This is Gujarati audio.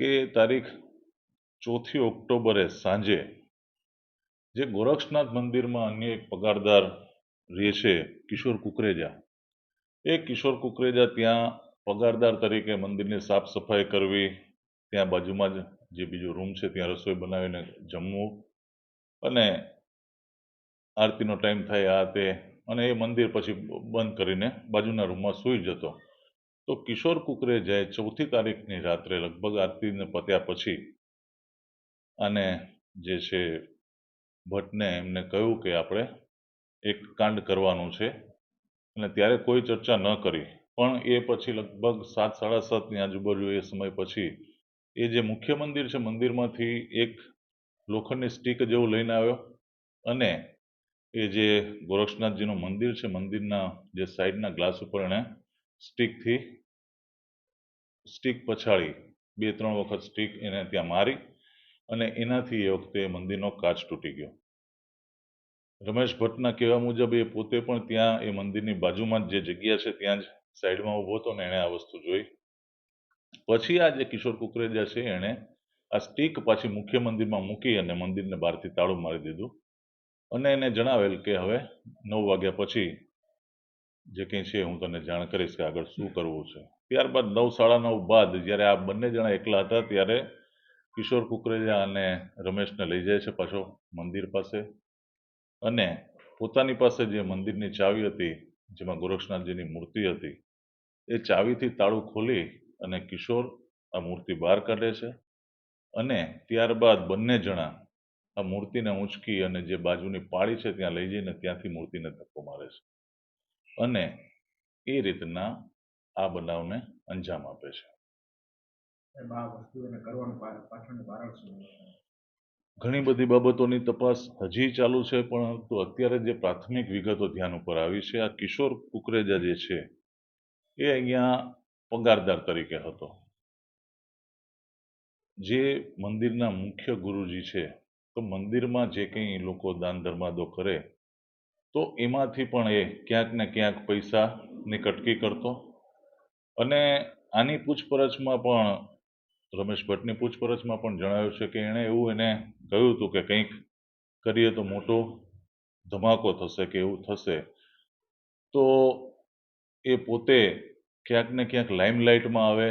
કે તારીખ 4 ઓક્ટોબરે સાંજે જે ગોરક્ષનાથ મંદિરમાં અન્ય એક પગારદાર રહે છે કિશોર કુકરેજા, એ કિશોર કુકરેજા ત્યાં પગારદાર તરીકે મંદિરની સાફ સફાઈ કરવી, ત્યાં બાજુમાં જે બીજો રૂમ છે ત્યાં રસોઈ બનાવીને જમવું, અને આરતીનો ટાઈમ થાય આ તે, અને એ મંદિર પછી બંધ કરીને બાજુના રૂમમાં સૂઈ જતો. તો કિશોર કુકરેજાએ 4 તારીખની રાત્રે લગભગ આરતીને પત્યા પછી અને જે છે ભટ્ટને એમને કહ્યું કે આપણે એક કાંડ કરવાનું છે, અને ત્યારે કોઈ ચર્ચા ન કરી. પણ એ પછી લગભગ 7, 7:30ની આજુબાજુ એ સમય પછી એ જે મુખ્ય મંદિર છે મંદિરમાંથી એક લોખંડની સ્ટીક જેવું લઈને આવ્યો, અને એ જે ગોરક્ષનાથજીનું મંદિર છે મંદિરના જે સાઈડના ગ્લાસ ઉપર એણે સ્ટીક પછાડી 2-3 વખત સ્ટીક એને ત્યાં મારી, અને એનાથી એ વખતે મંદિરનો કાચ તૂટી ગયો. રમેશ ભટ્ટના કહેવા મુજબ એ પોતે પણ ત્યાં એ મંદિરની બાજુમાં જે જગ્યા છે ત્યાં જ સાઈડમાં ઊભો હતો ને એણે આ વસ્તુ જોઈ. પછી આ જે કિશોર કુકરેજા છે એણે આ સ્ટીક પાછી મુખ્ય મંદિરમાં મૂકી અને મંદિરને બહારથી તાળું મારી દીધું, અને એને જણાવેલ કે હવે 9 વાગ્યા પછી જે કંઈ છે હું તને જાણ કરીશ કે આગળ શું કરવું છે. ત્યારબાદ 9, 9:30 બાદ જ્યારે આ બંને જણા એકલા હતા ત્યારે કિશોર કુકરેજા અને રમેશને લઈ જાય છે પાછો મંદિર પાસે, અને પોતાની પાસે જે મંદિરની ચાવી હતી જેમાં ગોરક્ષનાથજીની મૂર્તિ હતી એ ચાવીથી તાળું ખોલી અને કિશોર આ મૂર્તિ બહાર કાઢે છે, અને ત્યારબાદ બંને જણા આ મૂર્તિને ઊંચકી અને જે બાજુની પાળી છે ત્યાં લઈ જઈને ત્યાંથી મૂર્તિને ધક્કો મારે છે, અને એ રીતના આ બનાવને અંજામ આપે છે. ઘણી બધી બાબતોની તપાસ હજી ચાલુ છે, પરંતુ અત્યારે જે પ્રાથમિક વિગતો ધ્યાન ઉપર આવી છે, આ કિશોર કુકરેજા જે છે એ અહીંયા પગારદાર તરીકે હતો. જે મંદિરના મુખ્ય ગુરુજી છે, તો મંદિરમાં જે કંઈ લોકો દાન ધર્માદો કરે તો એમાંથી પણ એ ક્યાંક ને ક્યાંક પૈસાની કટકી કરતો, અને આની પૂછપરછમાં પણ રમેશ ભટ્ટની પૂછપરછમાં પણ જણાવ્યું છે કે એણે એવું એને કહ્યું હતું કે કંઈક કરીએ તો મોટો ધમાકો થશે કે એવું થશે, તો એ પોતે ક્યાંક ને ક્યાંક લાઇમલાઇટમાં આવે